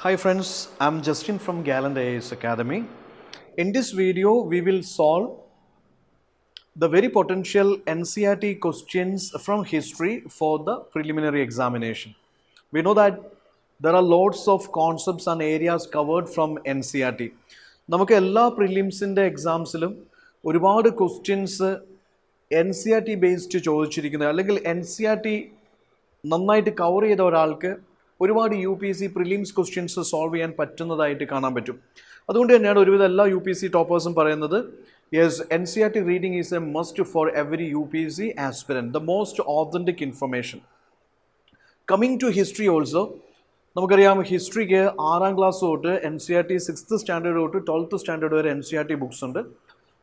Hi friends, I'm Justin from Gallant IAS Academy. In this video, we will solve the very potential NCERT questions from history for the preliminary examination. We know that there are lots of concepts and areas covered from NCERT. നമുക്ക് എല്ലാ പ്രിലിംസിൻ്റെ എക്സാംസിലും ഒരുപാട് questions NCERT based ചോദിച്ചിരിക്കുന്നത് അല്ലെങ്കിൽ NCERT നന്നായിട്ട് cover ചെയ്ത ഒരാൾക്ക് ഒരുപാട് UPSC prelims questions solve ചെയ്യാൻ പറ്റുന്നതായിട്ട് കാണാൻ പറ്റും. അതുകൊണ്ട് തന്നെയാണ് ഒരുവിധ എല്ലാ UPSC ടോപ്പേഴ്സും പറയുന്നത് yes NCERT reading is a must for every UPSC aspirant, the most authentic information. Coming to history also, നമുക്കറിയാം ഹിസ്റ്ററിക്ക് 6ാം ക്ലാസ് തൊട്ട് NCERT 6th സ്റ്റാൻഡേർഡ് തൊട്ട് 12th സ്റ്റാൻഡേർഡ് വരെ NCERT ബുക്സ് ഉണ്ട്.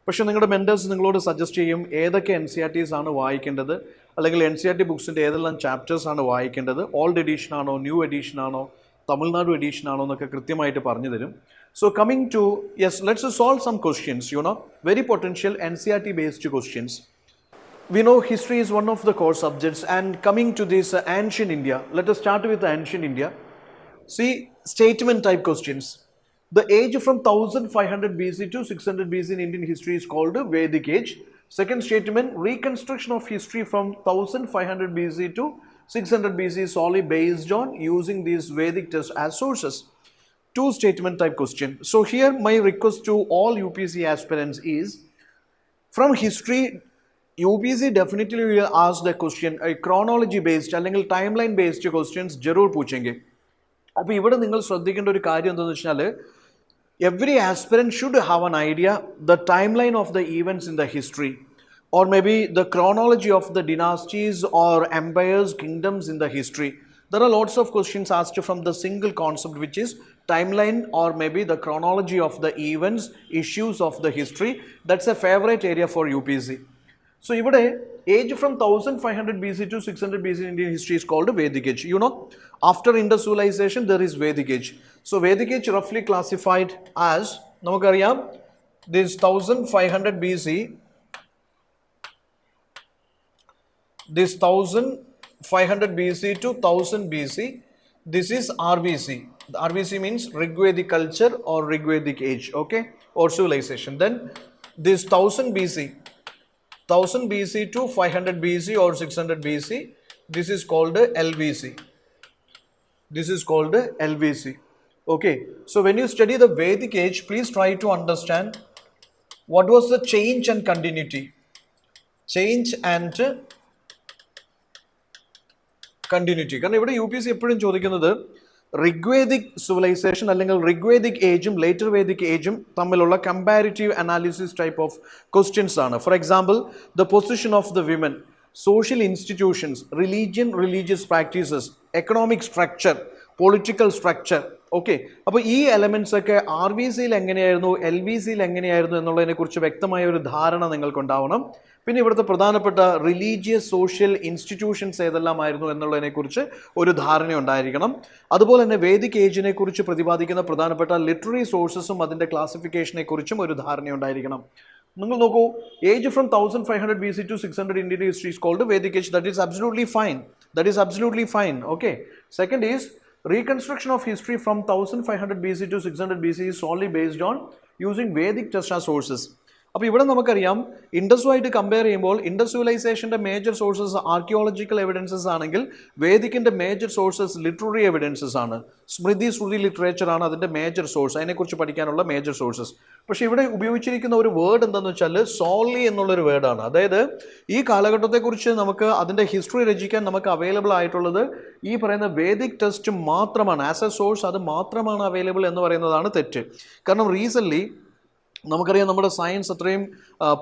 പക്ഷേ നിങ്ങളുടെ മെൻറ്റേഴ്സ് നിങ്ങളോട് സജസ്റ്റ് ചെയ്യും ഏതൊക്കെ NCERTs ആണ് വായിക്കേണ്ടത്, അല്ലെങ്കിൽ NCERT ബുക്സിൻ്റെ ഏതെല്ലാം ചാപ്റ്റേഴ്സ് ആണ് വായിക്കേണ്ടത്, ഓൾഡ് എഡീഷൻ ആണോ ന്യൂ എഡീഷൻ ആണോ തമിഴ്നാട് എഡീഷൻ ആണോ എന്നൊക്കെ കൃത്യമായിട്ട് പറഞ്ഞു തരും. So coming to, yes, let's solve some questions, very potential NCERT based questions. We know history is one of the core subjects, and coming to this ancient India, let us start with ancient India. See, statement type questions. The age from 1500 BC to 600 BC in Indian history is called Vedic age. Second statement, reconstruction of history from 1500 BC to 600 BC is solely based on using these Vedic texts as sources. Two statement type question. So here my request to all UPSC aspirants is, from history UPSC definitely will ask the question chronology based അല്ലെങ്കിൽ timeline based questions ജറൂർ പൂച്ചെങ്കിൽ. അപ്പോൾ ഇവിടെ നിങ്ങൾ ശ്രദ്ധിക്കേണ്ട ഒരു കാര്യം എന്താണെന്ന് വെച്ചാൽ every aspirant should have an idea the timeline of the events in the history, or maybe the chronology of the dynasties or empires, kingdoms in the history. There are lots of questions asked from the single concept, which is timeline or maybe the chronology of the events, issues of the history. That's a favorite area for UPSC. So ഇവിടെ age from 1500 BC to 600 BC in Indian history is called Vedic age. After Indus civilization there is Vedic age. So Vedic age roughly classified as, നമുക്കറിയാം this 1500 BC, this 1500 BC to 1000 BC, this is RVC. RVC means Rigvedic culture or Rigvedic age, okay, or civilization. Then this 1000 BC to 500 BC or 600 BC, this is called LVC. This is called LVC. Okay, so when you study the Vedic age, please try to understand what was the change and continuity. Change and continuity. കാരണം ഇവിടെ UPSC എപ്പോഴും ചോദിക്കുന്നത് റിഗ്വേദിക് civilisation അല്ലെങ്കിൽ റിഗ്വേദിക് ഏജും later Vedic ഏജും തമ്മിലുള്ള comparative analysis type of questions ആണ്. For example, the position of the women, social institutions, religion, religious practices, economic structure, political structure. Okay, അപ്പോൾ ഈ എലമെൻറ്റ്സ് ഒക്കെ RVCയിൽ എങ്ങനെയായിരുന്നു, LVCയിൽ എങ്ങനെയായിരുന്നു എന്നുള്ളതിനെക്കുറിച്ച് വ്യക്തമായ ഒരു ധാരണ നിങ്ങൾക്കുണ്ടാവണം. പിന്നെ ഇവിടുത്തെ പ്രധാനപ്പെട്ട റിലീജിയസ് സോഷ്യൽ ഇൻസ്റ്റിറ്റ്യൂഷൻസ് ഏതെല്ലാമായിരുന്നു എന്നുള്ളതിനെക്കുറിച്ച് ഒരു ധാരണ ഉണ്ടായിരിക്കണം. അതുപോലെ തന്നെ വേദിക് ഏജിനെ കുറിച്ച് പ്രതിപാദിക്കുന്ന പ്രധാനപ്പെട്ട ലിറ്റററി സോഴ്സസും അതിൻ്റെ ക്ലാസിഫിക്കേഷനെ കുറിച്ചും ഒരു ധാരണ ഉണ്ടായിരിക്കണം. നിങ്ങൾ നോക്കൂ, age from 1500 BC to 600 Indian history is called Vedic age. That is absolutely fine. That is absolutely fine. Okay. Second is reconstruction of history from 1500 BC to 600 BC is solely based on using Vedic texts as sources. അപ്പോൾ ഇവിടെ നമുക്കറിയാം ഇൻഡസുമായിട്ട് compare ചെയ്യുമ്പോൾ ഇൻഡസ് സിവിലൈസേഷൻ്റെ major sources archaeological evidences ആണെങ്കിൽ വേദിക്കിൻ്റെ major sources literary evidences ആണ്. സ്മൃതി ശ്രുതി literature ആണ് അതിൻ്റെ മേജർ സോഴ്സ്, അതിനെക്കുറിച്ച് പഠിക്കാനുള്ള മേജർ സോഴ്സസ്. പക്ഷേ ഇവിടെ ഉപയോഗിച്ചിരിക്കുന്ന ഒരു വേർഡ് എന്താണെന്ന് വെച്ചാൽ സോളി എന്നുള്ളൊരു വേർഡാണ്. അതായത് ഈ കാലഘട്ടത്തെക്കുറിച്ച് നമുക്ക് അതിൻ്റെ ഹിസ്റ്ററി രചിക്കാൻ നമുക്ക് അവൈലബിൾ ആയിട്ടുള്ളത് ഈ പറയുന്ന വേദിക് ടെക്സ്റ്റ് മാത്രമാണ്. ആസ് എ സോഴ്സ് അത് മാത്രമാണ് അവൈലബിൾ എന്ന് പറയുന്നതാണ് തെറ്റ്. കാരണം റീസെൻ്റ്ലി നമുക്കറിയാം നമ്മുടെ സയൻസ് അത്രയും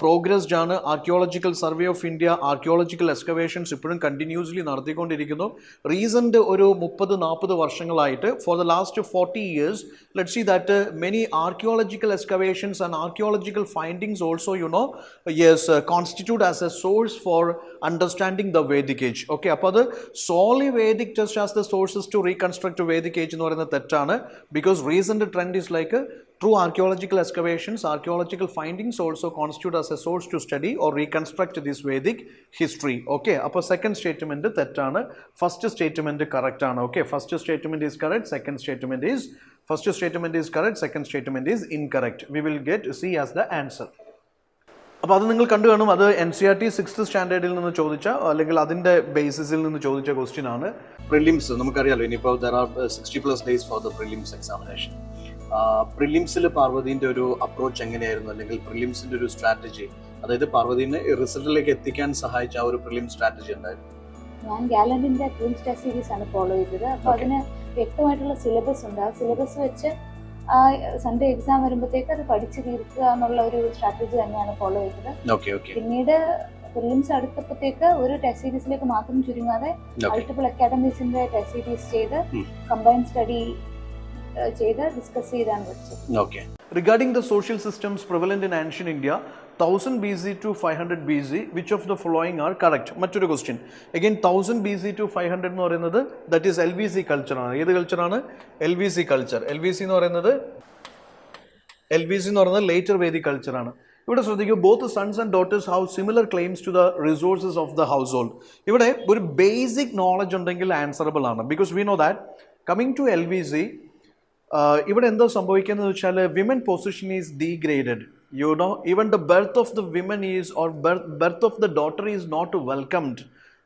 പ്രോഗ്രസ്ഡ് ആണ്. Archaeological survey of India, archaeological excavations ഇപ്പോഴും കണ്ടിന്യൂസ്ലി നടത്തിക്കൊണ്ടിരിക്കുന്നു. റീസെൻ്റ് ഒരു 30-40 വർഷങ്ങളായിട്ട്, for the last 40 years, let's see that many archaeological excavations and archaeological findings also constitute as a source for understanding the Vedic age. Okay, അപ്പോൾ അത് solely Vedic text as the sources to reconstruct Vedic age എന്ന് പറയുന്നത് തെറ്റാണ്. Because recent trend is like True archaeological excavations, archaeological findings also constitute as a source to study or reconstruct this Vedic history. Okay, അപ്പോൾ second statement തെറ്റാണ്, first statement correct ആണ്. Okay, first statement is correct, second statement is first statement is correct, second statement is incorrect. We will get C as the answer. അപ്പോൾ അത് നിങ്ങൾ കണ്ടു കാണും, അത് NCERT 6th സ്റ്റാൻഡേർഡിൽ നിന്ന് ചോദിച്ച അല്ലെങ്കിൽ അതിൻ്റെ ബേസിസിൽ നിന്ന് ചോദിച്ച ക്വസ്റ്റ്യൻ ആണ്. പ്രിലിംസ് നമുക്കറിയാലോ, ഇനിയിപ്പോൾ there are 60+ days for the prelims examination. പ്രിലിംസിൽ പാർവതീൻ്റെ ഒരു അപ്രോച്ച് എങ്ങനെയായിരുന്നു, അല്ലെങ്കിൽ പ്രിലിംസിൻ്റെ ഒരു സ്ട്രാറ്റജി, അതായത് പാർവതീനെ റിസൾട്ടിലേക്ക് എത്തിക്കാൻ സഹായിച്ച ആ ഒരു പ്രിലിം സ്ട്രാറ്റജി എന്തായിരുന്നു? ഞാൻ ഗാലന്റിന്റെ ട്വിൻസ് ടെസ്റ്റ് സീരീസ് ആണ് ഫോളോ ചെയ്തത്. അപ്പോൾ അതിന് വ്യക്തമായിട്ടുള്ള സിലബസ് ഉണ്ട്. ആ സിലബസ് വെച്ച് ആ സൺഡേ എക്സാം വരുമ്പോഴത്തേക്ക് അത് പഠിച്ചു തീർക്കുക എന്നുള്ള ഒരു സ്ട്രാറ്റജി തന്നെയാണ് ഫോളോ ചെയ്തത്. പിന്നീട് പ്രിലിംസ് അടുത്തപ്പോഴത്തേക്ക് ഒരു ടെസ്റ്റ് സീരീസിലേക്ക് മാത്രം ചുരുങ്ങാതെ മൾട്ടിപ്പിൾ അക്കാഡമീസിന്റെ ടെസ്റ്റ് സീരീസ് ചെയ്ത് കമ്പൈൻ സ്റ്റഡി ചെയ്ത് ഡിസ്കസ് ചെയ്താണ് പഠിച്ചത്. Regarding the social systems prevalent in ancient India, 1000 BC to 500 BC, which of the following are correct? മറ്റൊരു ക്വസ്റ്റ്യൻ. അഗൈൻ 1000 BC to 500 എന്ന് പറയുന്നത് ദാറ്റ് ഈസ് LVC കൾച്ചർ ആണ്. ഏത് കൾച്ചറാണ്? LVC culture. LVC എന്ന് പറയുന്നത് ലേറ്റർ വേദിക് കൾച്ചർ ആണ്. ഇവിടെ ശ്രദ്ധിക്കൂ, both sons and daughters have similar claims to the resources of the household. ഇവിടെ ഒരു ബേസിക് നോളജ് ഉണ്ടെങ്കിൽ ആൻസറബിൾ ആണ്. Because we know that coming to LVC, ഇവിടെ എന്താ സംഭവിക്കുന്നത് വെച്ചാൽ women position is degraded. You know, even the birth of the women is, or birth of the daughter is not welcomed.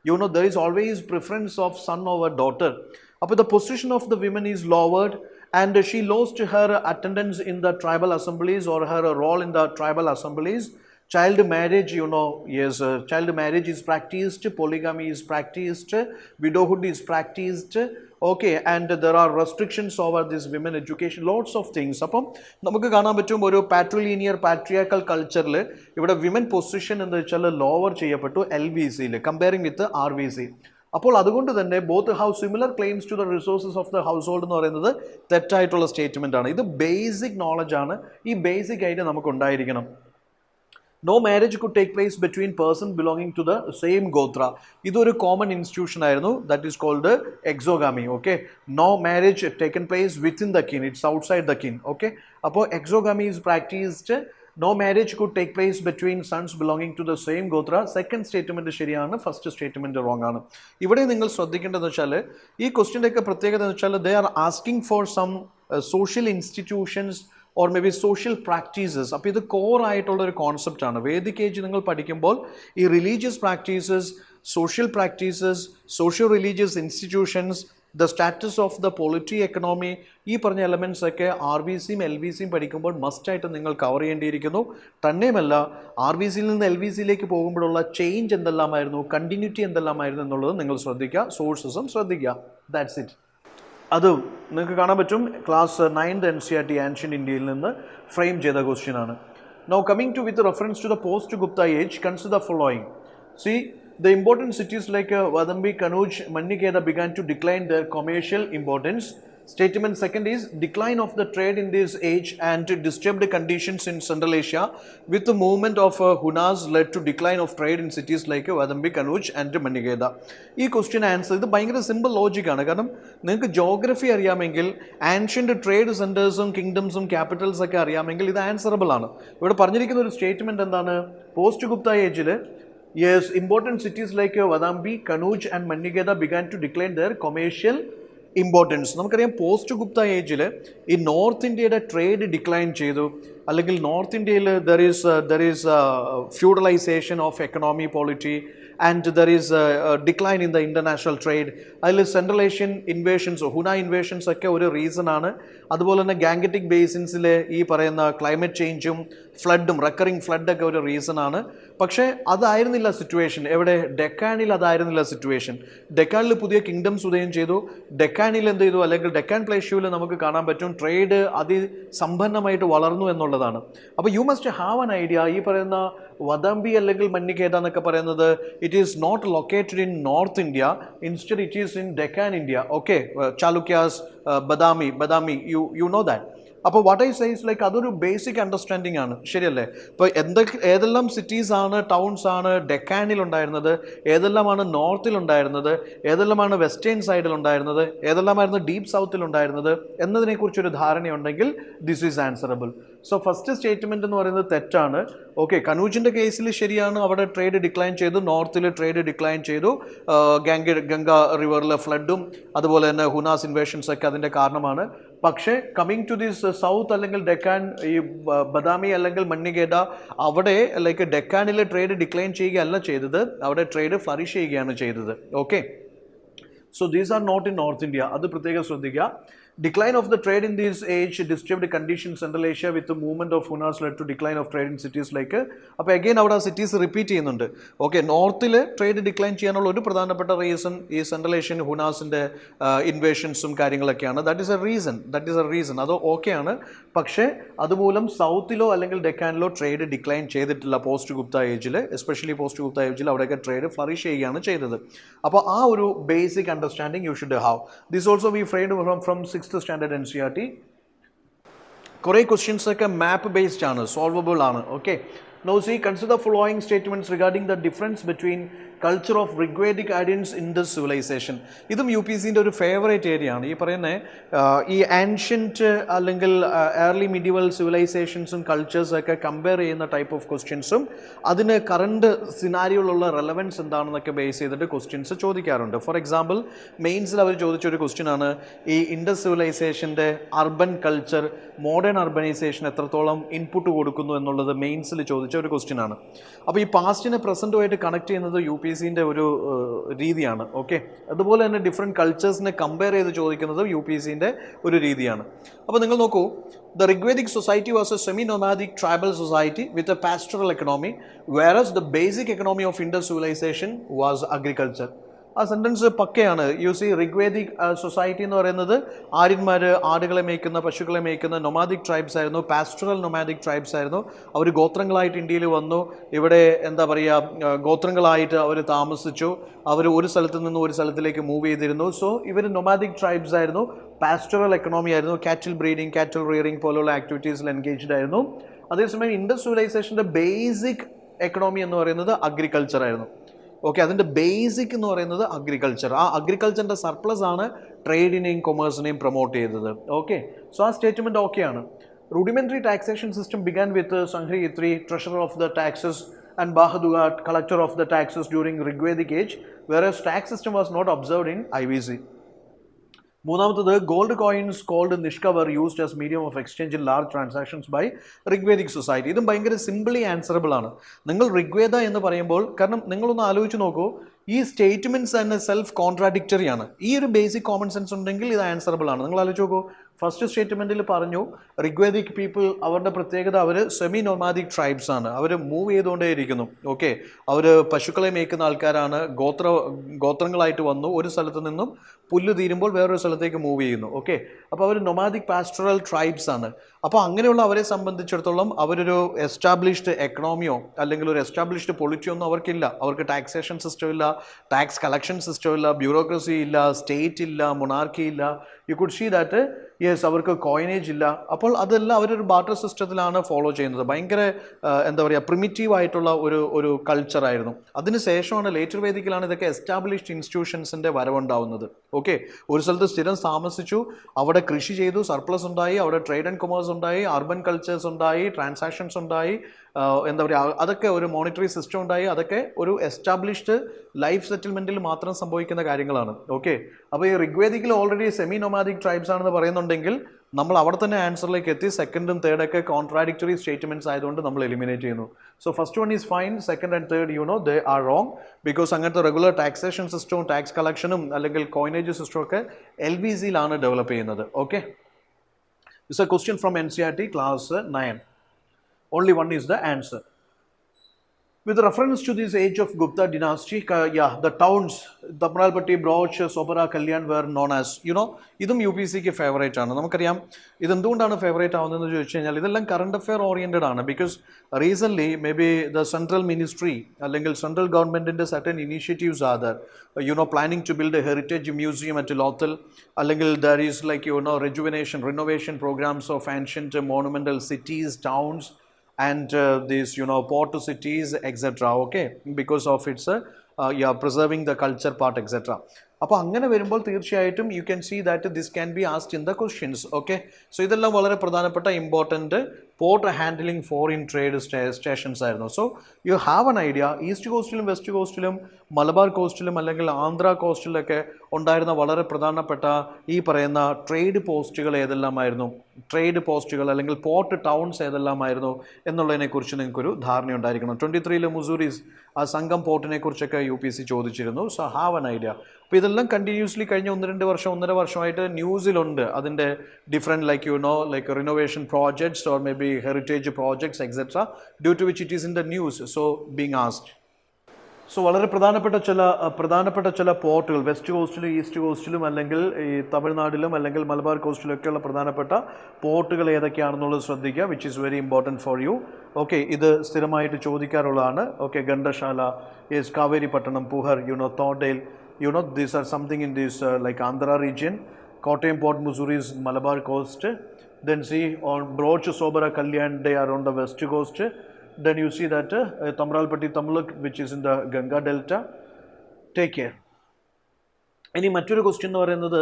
You know, there is always preference of son over daughter. But the position of the women is lowered, and she lost her attendance in the tribal assemblies or her role in the tribal assemblies. Child marriage, you know, yes, child marriage is practiced, polygamy is practiced, widowhood is practiced. Okay, and there are restrictions over this women education, lots of things. അപ്പം നമുക്ക് കാണാൻ പറ്റും ഒരു പാട്രിലീനിയർ പാട്രിയാക്കൽ കൾച്ചറിൽ ഇവിടെ women position എന്ന് വെച്ചാൽ lower ചെയ്യപ്പെട്ടു LVCയിൽ കമ്പയറിംഗ് വിത്ത് RVC. അപ്പോൾ അതുകൊണ്ട് തന്നെ both have similar claims to the resources of the household എന്ന് പറയുന്നത് തെറ്റായിട്ടുള്ള സ്റ്റേറ്റ്മെന്റ് ആണ്. ഇത് ബേസിക് നോളജ് ആണ്. ഈ ബേസിക് ആയിട്ട് നമുക്ക് ഉണ്ടായിരിക്കണം. No marriage could take place between persons belonging to the same gotra. ഇതൊരു കോമൺ ഇൻസ്റ്റിറ്റ്യൂഷൻ ആയിരുന്നു. That is called exogamy. Okay, no marriage taken place within the kin, it's outside the kin. Okay, അപ്പോൾ exogamy is practised. No marriage could take place between sons belonging to the same gotra. Second statement ശരിയാണ്, first statement wrong ആണ്. ഇവിടെ നിങ്ങൾ ശ്രദ്ധിക്കേണ്ടതെന്ന് വെച്ചാൽ ഈ ക്വസ്റ്റ്യൻ്റെയൊക്കെ പ്രത്യേകത എന്ന് വെച്ചാൽ they are asking for some social institutions or may be social practices. അപ്പോൾ ഇത് കോർ ആയിട്ടുള്ളൊരു കോൺസെപ്റ്റാണ്. വേദിക് ഏജ് നിങ്ങൾ പഠിക്കുമ്പോൾ ഈ religious practices, social practices, socio religious institutions, the status of the polity, economy, ഈ പറഞ്ഞ എലമെൻറ്റ്സ് ഒക്കെ RVCയും LVCയും പഠിക്കുമ്പോൾ മസ്റ്റായിട്ട് നിങ്ങൾ കവർ ചെയ്യേണ്ടിയിരിക്കുന്നു. തന്നെയുമല്ല RVCയിൽ നിന്ന് LVCയിലേക്ക് പോകുമ്പോഴുള്ള ചേഞ്ച് എന്തെല്ലാമായിരുന്നു, കണ്ടിന്യൂറ്റി എന്തെല്ലാമായിരുന്നു എന്നുള്ളത് നിങ്ങൾ ശ്രദ്ധിക്കുക, സോഴ്സസും ശ്രദ്ധിക്കുക. That's it. അത് നിങ്ങൾക്ക് കാണാൻ പറ്റും ക്ലാസ് 9th NCERT ആൻഷ്യൻ്റ് ഇന്ത്യയിൽ നിന്ന് ഫ്രെയിം ചെയ്ത ക്വസ്റ്റ്യൻ ആണ്. Now coming to with reference to the post Gupta age, consider following. See the important cities like Vadambi, Kanuj, Mannikeda began to decline their commercial importance. Statement second is decline of the trade in this age and disturbed conditions in Central Asia with the movement of Hunas led to decline of trade in cities like Vadambi, Kanuj and Mannikeda. ഈ question answer ഇത് ഭയങ്കര simple ലോജിക്കാണ്. കാരണം നിങ്ങൾക്ക് geography അറിയാമെങ്കിൽ, ancient trade സെൻറ്റേഴ്സും കിങ്ഡംസും Capitals ഒക്കെ അറിയാമെങ്കിൽ ഇത് answerable ആണ്. ഇവിടെ പറഞ്ഞിരിക്കുന്ന ഒരു സ്റ്റേറ്റ്മെൻറ്റ് എന്താണ്? പോസ്റ്റ് ഗുപ്ത ഏജിൽ yes, important cities like Vadambi, Kanuj and Mannikeda began to decline their commercial importance. നമുക്കറിയാം പോസ്റ്റ് ഗുപ്ത ഏജിൽ ഈ നോർത്ത് ഇന്ത്യയുടെ ട്രേഡ് ഡിക്ലൈൻ ചെയ്തു, അല്ലെങ്കിൽ നോർത്ത് ഇന്ത്യയിൽ there is feudalisation of economy, polity, and there is decline in the international trade. അതിൽ central Asian invasions, Huna invasions ഒക്കെ ഒരു റീസണാണ്. അതുപോലെ തന്നെ ഗാംഗറ്റിക് ബേസിൻസിലെ ഈ പറയുന്ന ക്ലൈമറ്റ് ചേഞ്ചും ഫ്ലഡും, റെക്കറിങ് ഫ്ലഡൊക്കെ ഒരു റീസണാണ്. പക്ഷേ അതായിരുന്നില്ല സിറ്റുവേഷൻ. എവിടെ? ഡെക്കാനിൽ അതായിരുന്നില്ല സിറ്റുവേഷൻ. ഡെക്കാനിൽ പുതിയ കിങ്ഡംസ് ഉദയം ചെയ്തു. ഡെക്കാനിൽ എന്ത് ചെയ്തു, അല്ലെങ്കിൽ ഡെക്കാൻ പ്ലേഷ്യൂവിൽ നമുക്ക് കാണാൻ പറ്റും ട്രേഡ് അതിസമ്പന്നമായിട്ട് വളർന്നു എന്നുള്ളതാണ്. അപ്പോൾ you must have an idea. ഈ പറയുന്ന വദംബി അല്ലെങ്കിൽ മന്നിക്കേത എന്നൊക്കെ പറയുന്നത് it is not located in north India, instead it is in Deccan India. Okay, Chalukyas, Badami, you know that. അപ്പോൾ what I say is like അതൊരു ബേസിക് അണ്ടർസ്റ്റാൻഡിംഗ് ആണ്, ശരിയല്ലേ? ഇപ്പോൾ ഏതെല്ലാം സിറ്റീസ് ആണ്, ടൗൺസ് ആണ് ഡെക്കാനിൽ ഉണ്ടായിരുന്നത്, ഏതെല്ലാമാണ് നോർത്തിൽ ഉണ്ടായിരുന്നത്, ഏതെല്ലാമാണ് വെസ്റ്റേൺ സൈഡിൽ ഉണ്ടായിരുന്നത്, ഏതെല്ലാമായിരുന്നു ഡീപ്പ് സൗത്തിൽ ഉണ്ടായിരുന്നത് എന്നതിനെക്കുറിച്ചൊരു ധാരണയുണ്ടെങ്കിൽ this is answerable. So first statement എന്ന് പറയുന്നത് തെറ്റാണ്. ഓക്കെ, കനൂജിൻ്റെ കേസിൽ ശരിയാണ്, അവിടെ ട്രേഡ് ഡിക്ലൈൻ ചെയ്തു, നോർത്തിൽ ട്രേഡ് ഡിക്ലൈൻ ചെയ്തു, ഗംഗ റിവറിലെ ഫ്ലഡും അതുപോലെ തന്നെ ഹുനാസ് ഇൻവേഷൻസ് ഒക്കെ അതിൻ്റെ കാരണമാണ്. പക്ഷേ കമ്മിങ് ടു ദിസ് സൗത്ത് അല്ലെങ്കിൽ ഡെക്കാൻ, ഈ ബദാമി അല്ലെങ്കിൽ മണ്ണിഗേഡ, അവിടെ ലൈക്ക് ഡെക്കാനിലെ ട്രേഡ് ഡിക്ലൈൻ ചെയ്യുകയല്ല ചെയ്തത്, അവിടെ ട്രേഡ് ഫ്ലറിഷ് ചെയ്യുകയാണ് ചെയ്തത്. Okay, so these are not in north India, അത് പ്രത്യേകം ശ്രദ്ധിക്കുക. Decline of the trade in this age disturbed conditions in Central Asia with the movement of Hunas led to decline of trade in cities like. അപ്പോൾ again അവിടെ cities repeat ചെയ്യുന്നുണ്ട്. Okay, നോർത്തിൽ trade decline ചെയ്യാനുള്ള ഒരു പ്രധാനപ്പെട്ട reason ഈ central Asian ഹുനാസിൻ്റെ ഇൻവേഷൻസും കാര്യങ്ങളൊക്കെയാണ്. That is A reason, അത് ഓക്കെയാണ്. പക്ഷേ അതുമൂലം സൗത്തിലോ അല്ലെങ്കിൽ ഡെക്കാനിലോ ട്രേഡ് ഡിക്ലൈൻ ചെയ്തിട്ടില്ല പോസ്റ്റ് ഗുപ്ത ഏജിൽ, എസ്പെഷ്യലി പോസ്റ്റ് ഗുപ്ത ഏജിൽ അവിടെയൊക്കെ ട്രേഡ് ഫ്ലറിഷ് ചെയ്യുകയാണ് ചെയ്തത്. അപ്പോൾ ആ ഒരു basic understanding you should have. This also we framed from 6th standard NCERT. കുറേ ക്വസ്റ്റ്യൻസ് ഒക്കെ മാപ്പ് ബേസ്ഡ് ആണ്, സോൾവബിൾ ആണ്. Okay, now see, consider following statements regarding the difference between culture of Rigvedic ഐഡിയൻസ് ഇൻഡസ് സിവിലൈസേഷൻ. ഇതും UPSCൻ്റെ ഒരു favourite area ആണ്. ഈ പറയുന്ന ഈ ആൻഷ്യൻറ്റ് അല്ലെങ്കിൽ ഏർലി മിഡീവൽ സിവിലൈസേഷൻസും കൾച്ചേഴ്സൊക്കെ കമ്പയർ ചെയ്യുന്ന ടൈപ്പ് ഓഫ് ക്വസ്റ്റ്യൻസും അതിന് കറണ്ട് സിനാരിയോയിലുള്ള റെലവൻസ് എന്താണെന്നൊക്കെ ബേസ് ചെയ്തിട്ട് ക്വസ്റ്റ്യൻസ് ചോദിക്കാറുണ്ട്. ഫോർ എക്സാമ്പിൾ, മെയിൻസിൽ അവർ ചോദിച്ചൊരു ക്വസ്റ്റ്യനാണ് ഈ ഇൻഡസ് സിവിലൈസേഷൻ്റെ അർബൻ കൾച്ചർ മോഡേൺ അർബനൈസേഷൻ എത്രത്തോളം ഇൻപുട്ട് കൊടുക്കുന്നു എന്നുള്ളത് മെയിൻസിൽ ചോദിച്ച ഒരു ക്വസ്റ്റ്യനാണ്. അപ്പോൾ ഈ പാസ്റ്റിനെ പ്രസൻറ്റുമായിട്ട് കണക്ട് ചെയ്യുന്നത് UPSCൻ്റെ ഒരു രീതിയാണ്. ഓക്കെ, അതുപോലെ തന്നെ ഡിഫറെൻറ്റ് കൾച്ചേഴ്സിനെ കമ്പയർ ചെയ്ത് ചോദിക്കുന്നത് UPSCൻ്റെ ഒരു രീതിയാണ്. അപ്പോൾ നിങ്ങൾ നോക്കൂ, the Rigvedic society was a semi-nomadic tribal society with a pastoral economy, whereas the basic economy of Indus civilization was agriculture. ആ സെൻറ്റൻസ് പക്കയാണ്. യു സി, റിഗ്വേദിക് സൊസൈറ്റി എന്ന് പറയുന്നത് ആര്യന്മാർ ആടുകളെ മേയ്ക്കുന്ന, പശുക്കളെ മേയ്ക്കുന്ന നൊമാദിക് ട്രൈബ്സ് ആയിരുന്നു, പാസ്റ്ററൽ നൊമാദിക് ട്രൈബ്സ് ആയിരുന്നു. അവർ ഗോത്രങ്ങളായിട്ട് ഇന്ത്യയിൽ വന്നു, ഇവിടെ എന്താ പറയുക, ഗോത്രങ്ങളായിട്ട് അവർ താമസിച്ചു, അവർ ഒരു സ്ഥലത്ത് നിന്ന് ഒരു സ്ഥലത്തിലേക്ക് മൂവ് ചെയ്തിരുന്നു. സോ ഇവർ നൊമാദിക് ട്രൈബ്സ് ആയിരുന്നു, പാസ്റ്ററൽ എക്കണോമി ആയിരുന്നു, കാറ്റിൽ ബ്രീഡിങ്, കാറ്റിൽ റിയറിങ് പോലുള്ള ആക്ടിവിറ്റീസിൽ എൻഗേജ്ഡ് ആയിരുന്നു. അതേസമയം ഇൻഡസ് സിവിലൈസേഷൻ്റെ ബേസിക് എക്കണോമി എന്ന് പറയുന്നത് അഗ്രികൾച്ചർ ആയിരുന്നു. ഓക്കെ, അതിൻ്റെ ബേസിക് എന്ന് പറയുന്നത് അഗ്രികൾച്ചർ. ആ അഗ്രികൾച്ചറിൻ്റെ സർപ്ലസ് ആണ് ട്രേഡിനെയും കൊമേഴ്സിനെയും പ്രൊമോട്ട് ചെയ്തത്. ഓക്കെ, സോ ആ സ്റ്റേറ്റ്മെൻറ്റ് ഓക്കെയാണ്. Rudimentary taxation system began with Sanghri Itri, treasurer of the taxes, and Bahaduga, collector of the taxes during Rigvedic age, whereas tax system was not observed in IVC. മൂന്നാമത്തത്, gold coins called nishka were used as medium of exchange in large transactions by Rigvedic society. ഇതും ഭയങ്കര simply answerable ആണ്. നിങ്ങൾ റിഗ്വേദ എന്ന് പറയുമ്പോൾ, കാരണം നിങ്ങളൊന്ന് ആലോചിച്ച് നോക്കൂ, ഈ സ്റ്റേറ്റ്മെൻറ്റ്സ് തന്നെ സെൽഫ് കോൺട്രാഡിക്റ്ററി ആണ്. ഈ ഒരു ബേസിക് കോമൺ സെൻസ് ഉണ്ടെങ്കിൽ ഇത് ആൻസറബിൾ ആണ്. നിങ്ങൾ ആലോചിച്ച് നോക്കൂ, ഫസ്റ്റ് സ്റ്റേറ്റ്മെൻറ്റിൽ പറഞ്ഞു റിഗ്വേദിക് പീപ്പിൾ, അവരുടെ പ്രത്യേകത അവർ സെമി നൊമാദിക് ട്രൈബ്സ് ആണ്, അവർ മൂവ് ചെയ്തുകൊണ്ടേയിരിക്കുന്നു. ഓക്കെ, അവർ പശുക്കളെ മേയ്ക്കുന്ന ആൾക്കാരാണ്, ഗോത്രങ്ങളായിട്ട് വന്നു, ഒരു സ്ഥലത്ത് നിന്നും പുല്ല് തീരുമ്പോൾ വേറൊരു സ്ഥലത്തേക്ക് മൂവ് ചെയ്യുന്നു. ഓക്കെ, അപ്പോൾ അവർ നൊമാദിക് പാസ്റ്ററൽ ട്രൈബ്സ് ആണ്. അപ്പോൾ അങ്ങനെയുള്ള അവരെ സംബന്ധിച്ചിടത്തോളം അവരൊരു എസ്റ്റാബ്ലിഷ്ഡ് എക്കണോമിയോ അല്ലെങ്കിൽ ഒരു എസ്റ്റാബ്ലിഷ്ഡ് പൊളിറ്റിയോ ഒന്നും അവർക്കില്ല. അവർക്ക് ടാക്സേഷൻ സിസ്റ്റം ഇല്ല, ടാക്സ് കളക്ഷൻ സിസ്റ്റം ഇല്ല, ബ്യൂറോക്രസി ഇല്ല, സ്റ്റേറ്റ് ഇല്ല, മൊണാർക്കി ഇല്ല. You could see that yes, അവർക്ക് കോയിനേജ് ഇല്ല. അപ്പോൾ അതെല്ലാം അവരൊരു ബാർട്ടർ സിസ്റ്റത്തിലാണ് ഫോളോ ചെയ്യുന്നത്. ഭയങ്കര എന്താ പറയുക, പ്രിമിറ്റീവ് ആയിട്ടുള്ള ഒരു കൾച്ചറായിരുന്നു. അതിനുശേഷമാണ് ലേറ്റർ വേദിക്കിലാണ് ഇതൊക്കെ എസ്റ്റാബ്ലിഷ്ഡ് ഇൻസ്റ്റിറ്റ്യൂഷൻസിൻ്റെ വരവുണ്ടാവുന്നത്. ഓക്കെ, ഒരു സ്ഥലത്ത് സ്ഥിരം താമസിച്ചു, അവിടെ കൃഷി ചെയ്തു, സർപ്ലസ് ഉണ്ടായി, അവിടെ ട്രേഡ് ആൻഡ് കൊമേഴ്സ് ഉണ്ടായി, അർബൻ കൾച്ചേഴ്സ് ഉണ്ടായി, ട്രാൻസാക്ഷൻസ് ഉണ്ടായി, എന്താ പറയുക, അതൊക്കെ ഒരു മോണിറ്ററി സിസ്റ്റം ഉണ്ടായി. അതൊക്കെ ഒരു എസ്റ്റാബ്ലിഷ്ഡ് ലൈഫ് സെറ്റിൽമെൻറ്റിൽ മാത്രം സംഭവിക്കുന്ന കാര്യങ്ങളാണ്. ഓക്കെ, അപ്പോൾ ഈ റിഗ്വേദിക്കിൽ ഓൾറെഡി സെമി നൊമാദിക് ട്രൈബ്സ് ആണെന്ന് പറയുന്നുണ്ടെങ്കിൽ നമ്മൾ അവിടെ തന്നെ ആൻസറിലേക്ക് എത്തി. സെക്കൻഡും തേർഡൊക്കെ കോൺട്രാഡിക്ടറി സ്റ്റേറ്റ്മെൻറ്റ്സ് ആയതുകൊണ്ട് നമ്മൾ എലിമിനേറ്റ് ചെയ്യുന്നു. So first one is fine, second and third they are wrong, because അങ്ങനത്തെ റെഗുലർ ടാക്സേഷൻ സിസ്റ്റവും ടാക്സ് കളക്ഷനും അല്ലെങ്കിൽ കോയിനേജ് സിസ്റ്റവും ഒക്കെ LVCയിലാണ് ഡെവലപ്പ് ചെയ്യുന്നത്. Okay, it's a question from NCERT class 9. Only one is the answer. With reference to this age of Gupta dynasty, the towns, Tamralpatti, Broch, Sobara, Kalyan were known as, ഇതും U P സിക്ക് favourite ആണ്. നമുക്കറിയാം ഇതെന്തുകൊണ്ടാണ് favourite ആവുന്നതെന്ന് ചോദിച്ചു കഴിഞ്ഞാൽ ഇതെല്ലാം current affair oriented ആണ്. Because recently may be the central ministry അല്ലെങ്കിൽ സെൻട്രൽ ഗവൺമെൻറ്റിൻ്റെ certain initiatives are there, planning to build a heritage museum at Lothal, അല്ലെങ്കിൽ there is like renovation programs of ancient monumental cities, towns, and these port cities, etc. Okay, because of its preserving the culture part, etc. അപ്പോൾ അങ്ങനെ വരുമ്പോൾ തീർച്ചയായിട്ടും you can see that this can be asked in the questions. Okay, so ഇതെല്ലാം വളരെ പ്രധാനപ്പെട്ട important port handling foreign trade stations ആയിരുന്നു. So you have an idea, east കോസ്റ്റിലും west കോസ്റ്റിലും മലബാർ കോസ്റ്റിലും അല്ലെങ്കിൽ ആന്ധ്ര കോസ്റ്റിലൊക്കെ ഉണ്ടായിരുന്ന വളരെ പ്രധാനപ്പെട്ട ഈ പറയുന്ന ട്രേഡ് പോസ്റ്റുകൾ ഏതെല്ലാമായിരുന്നു, ട്രേഡ് പോസ്റ്റുകൾ അല്ലെങ്കിൽ പോർട്ട് ടൗൺസ് ഏതെല്ലാമായിരുന്നു എന്നുള്ളതിനെക്കുറിച്ച് നിങ്ങൾക്കൊരു ധാരണയുണ്ടായിരിക്കണം. 23 മുസൂറീസ് ആ സംഘം പോർട്ടിനെ കുറിച്ചൊക്കെ യു പി സി ചോദിച്ചിരുന്നു. So have an idea. അപ്പോൾ ഇതെല്ലാം കണ്ടിന്യൂസ്ലി കഴിഞ്ഞ 1-2 വർഷമായിട്ട് ന്യൂസിലുണ്ട് അതിൻ്റെ different like renovation projects or may be heritage projects etcetera, due to which it is in the news. So being asked. So വളരെ പ്രധാനപ്പെട്ട ചില പോർട്ടുകൾ വെസ്റ്റ് കോസ്റ്റിലും ഈസ്റ്റ് കോസ്റ്റിലും അല്ലെങ്കിൽ ഈ തമിഴ്നാട്ടിലും അല്ലെങ്കിൽ മലബാർ കോസ്റ്റിലൊക്കെയുള്ള പ്രധാനപ്പെട്ട പോർട്ടുകൾ ഏതൊക്കെയാണെന്നുള്ളത് ശ്രദ്ധിക്കുക, which is very important for you. Okay, ഇത് സ്ഥിരമായിട്ട് ചോദിക്കാറുള്ളതാണ്. ഓക്കെ, ഘണ്ടശാല, യെസ്, കാവേരിപട്ടണം, പുഹർ, തോഡേൽ, these are something in this like Andhra region. Kottayam Port, Mussoorie is Malabar coast. Then see on Broch, Sobara, Kalyan, they are on the west coast. Then you see that Tamralpatti, Tamluk, which is in the Ganga Delta. Take care. ഇനി മറ്റൊരു question എന്ന് പറയുന്നത്